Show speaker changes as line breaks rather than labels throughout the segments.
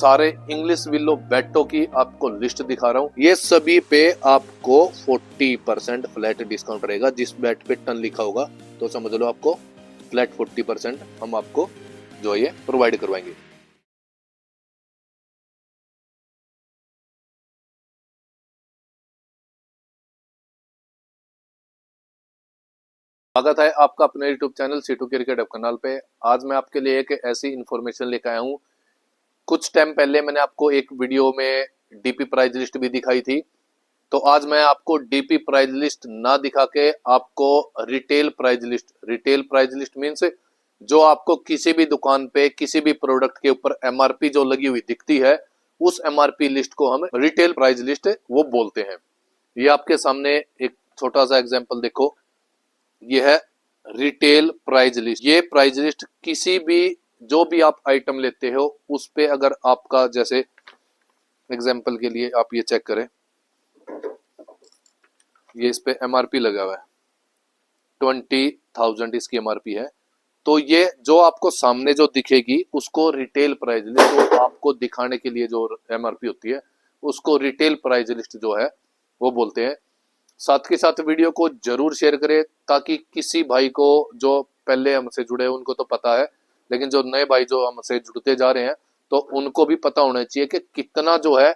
सारे English willow बैटों की आपको लिस्ट दिखा रहा हूँ। ये सभी पे आपको 40% फ्लैट डिस्काउंट रहेगा। जिस बैट पे टन लिखा होगा तो समझ लो आपको फ्लैट 40% हम आपको जो ये प्रोवाइड करवाएंगे। स्वागत है आपका अपने यूट्यूब चैनल सीटू क्रिकेट कैनाल पे। आज मैं आपके लिए एक ऐसी इन्फॉर्मेशन लेकर आया हूँ। कुछ टाइम पहले मैंने आपको एक वीडियो में डीपी प्राइस लिस्ट भी दिखाई थी, तो आज मैं आपको डीपी प्राइस लिस्ट ना दिखा के आपको रिटेल प्राइस लिस्ट मीन्स जो आपको किसी भी दुकान पे किसी भी प्रोडक्ट के ऊपर एमआरपी जो लगी हुई दिखती है, उस एमआरपी लिस्ट को हम रिटेल प्राइस लिस्ट वो बोलते हैं। ये आपके सामने एक छोटा सा एग्जांपल देखो, ये है रिटेल प्राइस लिस्ट। ये प्राइस लिस्ट किसी भी जो भी आप आइटम लेते हो उस पे अगर आपका, जैसे एग्जांपल के लिए आप ये चेक करें, ये इस पे एमआरपी लगा हुआ है 20,000 इसकी एमआरपी है। तो ये जो आपको सामने जो दिखेगी उसको रिटेल प्राइस लिस्ट, जो आपको दिखाने के लिए जो एमआरपी होती है उसको रिटेल प्राइस लिस्ट जो है वो बोलते हैं। साथ के साथ वीडियो को जरूर शेयर करें ताकि किसी भाई को, जो पहले हमसे जुड़े उनको तो पता है, लेकिन जो नए भाई जो हमसे जुड़ते जा रहे हैं तो उनको भी पता होना चाहिए कि कितना जो है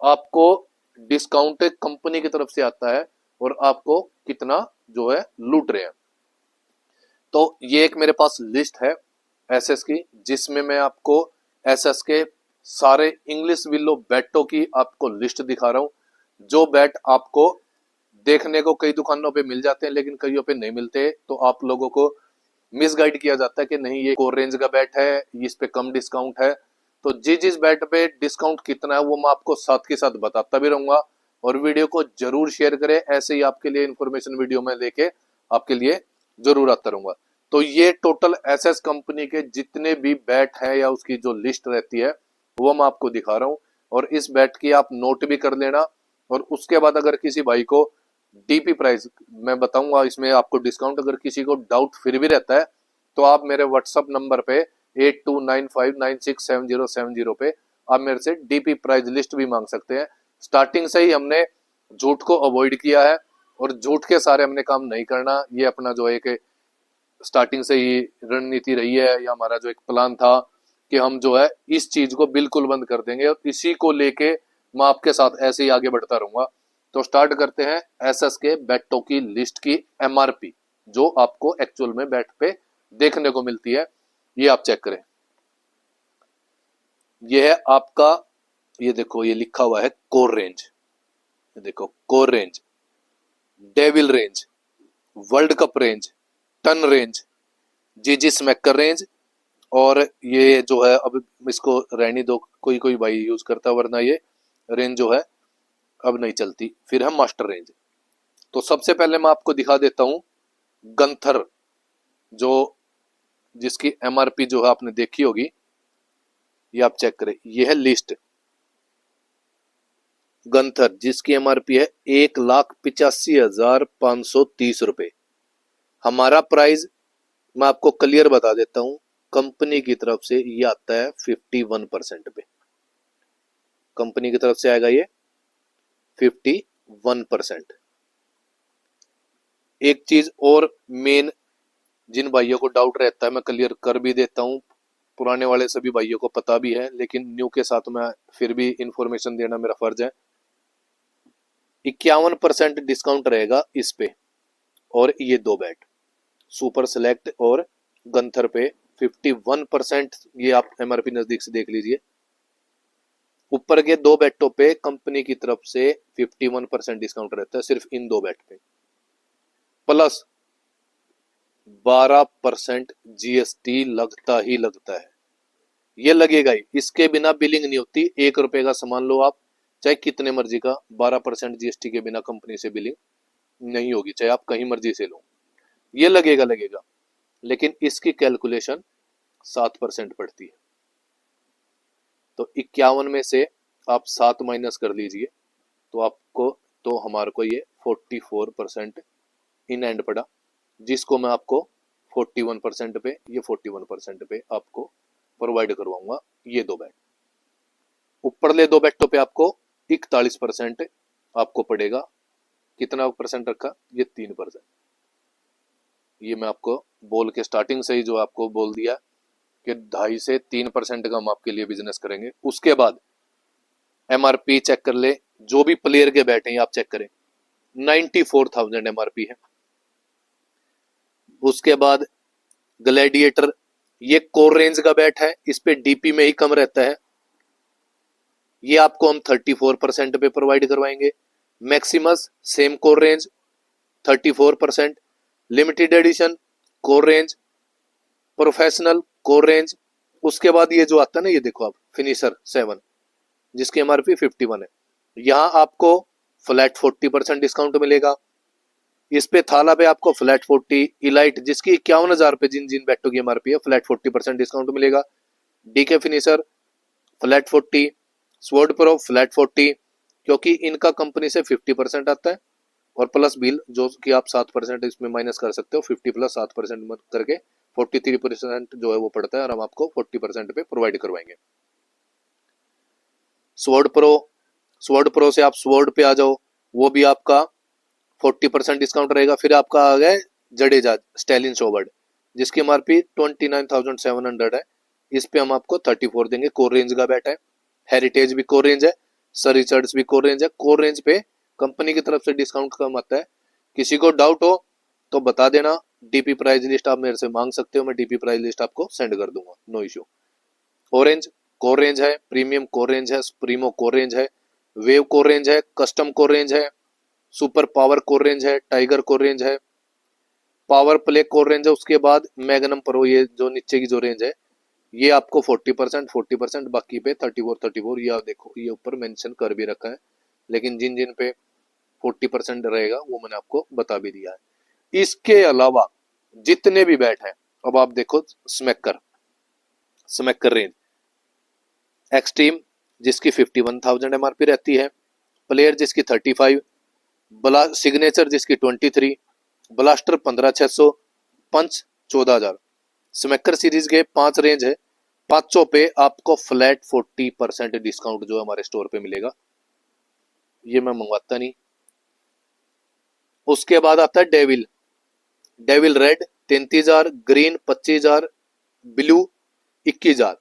आपको डिस्काउंट कंपनी की तरफ से आता है और आपको कितना जो है लूट रहे हैं। तो ये एक मेरे पास लिस्ट है एसएस की, जिसमें मैं आपको एसएस के सारे इंग्लिश विलो बैटों की आपको लिस्ट दिखा रहा हूं। जो बैट आपको देखने को कई दुकानों पे मिल जाते हैं लेकिन कईयों पे नहीं मिलते, तो आप लोगों को मिसगाइड किया जाता है कि नहीं ये कोर रेंज का बैट है, इस पे कम डिस्काउंट है। तो जिस बैट पे डिस्काउंट कितना है वो मैं आपको साथ के साथ बताता भी रहूंगा, और वीडियो को जरूर शेयर करें। ऐसे ही आपके लिए इंफॉर्मेशन वीडियो में लेके आपके लिए जरूर आता रहूंगा। तो ये टोटल एसएस कंपनी के जितने भी बैट है या उसकी जो लिस्ट रहती है वो मैं आपको दिखा रहा हूं, और इस बैट की आप नोट भी कर लेना। और उसके बाद अगर किसी भाई को डीपी प्राइस मैं बताऊंगा, इसमें आपको डिस्काउंट, अगर किसी को डाउट फिर भी रहता है तो आप मेरे व्हाट्सएप नंबर पे 8295967070 पे आप मेरे से डीपी प्राइस लिस्ट भी मांग सकते हैं। स्टार्टिंग से ही हमने झूठ को अवॉइड किया है और झूठ के सारे हमने काम नहीं करना। ये अपना जो एक स्टार्टिंग से ही रणनीति रही है, या हमारा जो एक प्लान था कि हम जो है इस चीज को बिल्कुल बंद कर देंगे, और इसी को लेके मैं आपके साथ ऐसे ही आगे बढ़ता रहूंगा। तो स्टार्ट करते हैं एसएस के बैटों की लिस्ट की एमआरपी, जो आपको एक्चुअल में बैट पे देखने को मिलती है। ये आप चेक करें, ये है आपका, ये देखो ये लिखा हुआ है कोर रेंज, ये देखो core range, devil range, world cup range, ton range, GG smacker range, और ये जो है अब इसको रहने दो, कोई कोई भाई यूज करता है, वरना ये रेंज जो है अब नहीं चलती। फिर है मास्टर रेंज। तो सबसे पहले मैं आपको दिखा देता हूं गंथर, जो जिसकी एमआरपी जो है आपने देखी होगी, ये आप चेक करें, ये है लिस्ट गंथर जिसकी एमआरपी है 1,85,530 रुपए। हमारा प्राइस मैं आपको क्लियर बता देता हूं, कंपनी की तरफ से ये आता है 51% पे। कंपनी की तरफ से आएगा ये 51%। एक चीज और मेन, जिन भाइयों को डाउट रहता है मैं क्लियर कर भी देता हूं, पुराने वाले सभी भाइयों को पता भी है लेकिन न्यू के साथ मैं फिर भी इंफॉर्मेशन देना मेरा फर्ज है। 51% डिस्काउंट रहेगा इस पे, और ये दो बैट सुपर सेलेक्ट और गंथर पे 51%, ये आप एमआरपी नजदीक से देख लीजिए। ऊपर के दो बैटों पे कंपनी की तरफ से 51% डिस्काउंट रहता है सिर्फ इन दो बैट पे, प्लस 12% जीएसटी लगता ही लगता है। ये लगेगा ही, इसके बिना बिलिंग नहीं होती। 1 रुपए का सामान लो आप, चाहे कितने मर्जी का, 12% जीएसटी के बिना कंपनी से बिलिंग नहीं होगी, चाहे आप कहीं मर्जी से लो, ये लगेगा लगेगा। लेकिन इसकी कैलकुलेशन 7% पड़ती है। तो 51 में से आप 7 माइनस कर लीजिए तो आपको, तो हमारे को ये 44% इन एंड पड़ा, जिसको मैं आपको 41% पे, ये 41% पे आपको प्रोवाइड करवाऊंगा ये दो बैट। ऊपरले दो बैटों पे आपको 41% आपको पड़ेगा। कितना परसेंट रखा? ये 3%। ये मैं आपको बोल के स्टार्टिंग से ही जो आपको बोल दिया कि 2.5 से 3% का हम आपके लिए बिजनेस करेंगे। उसके बाद एमआरपी चेक कर ले, जो भी प्लेयर के बैट हैं आप चेक करें, 94,000 एमआरपी है। उसके बाद ग्लैडिएटर, ये कोर रेंज का बैट है, इस पे डीपी में ही कम रहता है, ये आपको हम 34% पे प्रोवाइड करवाएंगे। Maximus same core range 34%, limited edition core range, professional core range. उसके बाद ये जो आता है ना, ये देखो आप, फिनिशर 7 जिसकी एमआरपी 51 है, यहाँ आपको फ्लैट 40% डिस्काउंट मिलेगा। इस पे थाला पे आपको फ्लैट 40, इलाइट जिसकी 51,000 पे जिन जिन बैटों की एमआरपी है फ्लैट 40% डिस्काउंट मिलेगा। DK finisher flat 40, sword pro flat 40, क्योंकि इनका कंपनी से 50% आता है और प्लस बिल जो कि आप 7% इसमें माइनस कर सकते हो, 50 प्लस 7% मत करके 43% जो है वो पड़ता है और हम आपको 40% पे प्रोवाइड करवाएंगे। स्वॉर्ड प्रो से आप स्वॉर्ड पे आ जाओ, वो भी आपका 40% डिस्काउंट रहेगा। फिर आपका आ गया जडेजा स्टैलिन शोवर्ड जिसकी एमआरपी 29,700 है, इस पे हम आपको 34 देंगे। कोर रेंज का बैट है, हेरिटेज भी कोर रेंज है, सर रिचर्ड्स भी कोर रेंज है। कोर रेंज पे कंपनी की तरफ से डिस्काउंट कम आता है। किसी को डाउट हो तो बता देना, डीपी प्राइस लिस्ट आप मेरे से मांग सकते हो, मैं डीपी प्राइस लिस्ट आपको सेंड कर दूंगा, no issue. Orange core range है, प्रीमियम कोर रेंज है, प्रीमो कोर रेंज है, वेव कोर रेंज है, कस्टम कोर रेंज है, सुपर पावर कोर रेंज है, टाइगर कोर रेंज है, पावर प्ले कोर रेंज है। उसके बाद मैग्नम प्रो, ये जो नीचे की जो रेंज है ये आपको 40%, बाकी पे 34 ये देखो, ये ऊपर मेंशन कर भी रखा है, लेकिन जिन जिन पे 40% रहेगा वो मैंने आपको बता भी दिया है। इसके अलावा जितने भी बैट हैं, अब आप देखो स्मैकर रेंज एक्सट्रीम जिसकी 51,000 एमआरपी रहती है, प्लेयर जिसकी 35, सिग्नेचर जिसकी 23, ब्लास्टर 15,600, पंच 14,000। स्मैकर सीरीज के 5 रेंज है, पांचों पे आपको फ्लैट 40% डिस्काउंट जो हमारे स्टोर पे मिलेगा। ये मैं मंगवाता नहीं। उसके बाद आता है डेविल रेड 33,000, ग्रीन 25,000, ब्लू 21,000।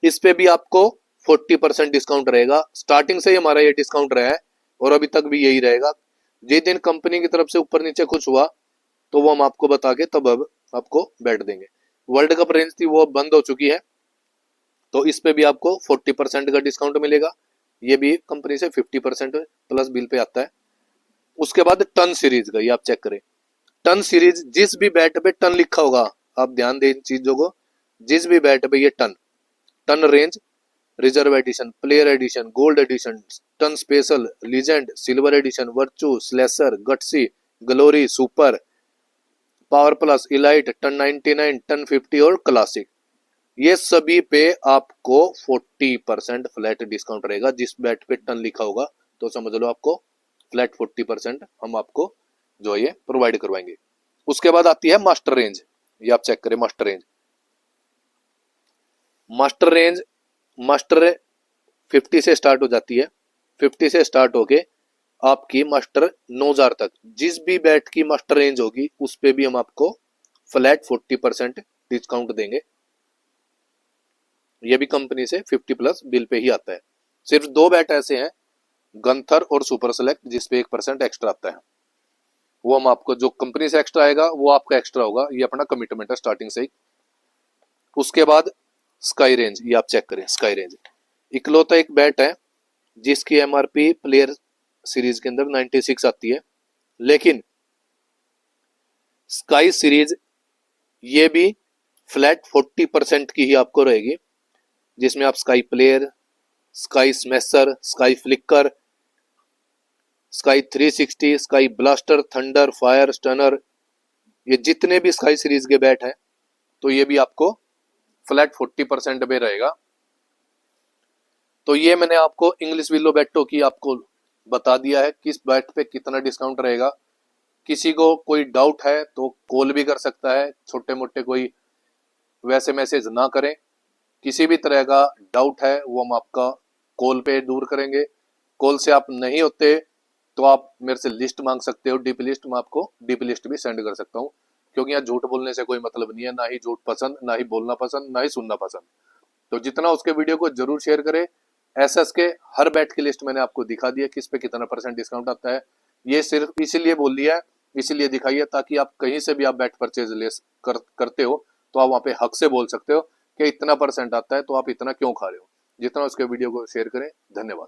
इस पे भी आपको 40% डिस्काउंट रहेगा। स्टार्टिंग से ही हमारा ये डिस्काउंट रहा है और अभी तक भी यही रहेगा। जिस दिन कंपनी की तरफ से ऊपर नीचे कुछ हुआ तो वो हम आपको बता के तब अब आपको बैठ देंगे। वर्ल्ड कप रेंज थी वो बंद हो चुकी है, तो इस पे भी आपको 40% का डिस्काउंट मिलेगा। ये भी कंपनी से 50% प्लस बिल पे आता है। उसके बाद टन सीरीज का, ये आप चेक करें, टन सीरीज जिस भी बैट पे टन लिखा होगा, आप ध्यान दें इन चीजों को, जिस भी बैट पे ये ton range, reserve edition, player edition, gold edition, ton special, legend, silver edition, virtue, slasher, gutsy, glory, super, power plus, elite, ton 99, ton 50 और क्लासिक, ये सभी पे आपको 40% फ्लैट डिस्काउंट रहेगा। जिस बैट पे टन लिखा होगा तो समझ लो आपको फ्लैट 40% हम आपको जो ये प्रोवाइड करवाएंगे। उसके बाद आती है मास्टर रेंज, ये आप चेक करें मास्टर 50 से स्टार्ट हो जाती है, 50 से स्टार्ट होके आपकी मास्टर 9,000 तक, जिस भी बैट की मास्टर रेंज होगी उस पे भी हम आपको फ्लैट 40% डिस्काउंट देंगे। ये भी कंपनी से 50 प्लस बिल पे ही आता है। सिर्फ 2 बैट ऐसे हैं, गंथर और सुपर सेलेक्ट, जिसपे 1% एक्स्ट्रा आता है, वो हम आपको, जो कंपनी से एक्स्ट्रा आएगा वो आपका एक्स्ट्रा होगा, ये अपना कमिटमेंट है स्टार्टिंग से ही। उसके बाद स्काई रेंज, ये आप चेक करें, स्काई रेंज इकलौता एक बैट है जिसकी एमआरपी प्लेयर सीरीज के अंदर 96 आती है, लेकिन स्काई सीरीज ये भी फ्लैट 40% की ही आपको रहेगी, जिसमें आप sky player, sky smasher, sky flicker, sky 360, sky blaster, thunder, fire, stunner, ये जितने भी स्काई सीरीज के बैट हैं तो ये भी आपको फ्लैट 40% पे रहेगा। तो ये मैंने आपको इंग्लिश विलो बैटों की आपको बता दिया है किस बैट पे कितना डिस्काउंट रहेगा। किसी को कोई डाउट है तो कॉल भी कर सकता है, छोटे मोटे कोई वैसे मैसेज ना करें। किसी भी तरह का डाउट है वो हम आपका कॉल पे दूर करेंगे। कॉल से आप नहीं होते तो आप मेरे से लिस्ट मांग सकते हो, डीपी लिस्ट। मैं आपको डीपी लिस्ट भी सेंड कर सकता हूँ, क्योंकि यहाँ झूठ बोलने से कोई मतलब नहीं है, ना ही झूठ पसंद, ना ही बोलना पसंद, ना ही सुनना पसंद। तो जितना उसके वीडियो को जरूर शेयर करें। एसएस के हर बैट की लिस्ट मैंने आपको दिखा दी है, किस पे कितना % डिस्काउंट आता है। ये सिर्फ इसीलिए बोल दिया है, इसीलिए दिखाई है, ताकि आप कहीं से भी आप बैट परचेज करते हो तो आप वहां पे हक से बोल सकते हो कि इतना % आता है, तो आप इतना क्यों खा रहे हो। जितना उसके वीडियो को शेयर करें। धन्यवाद।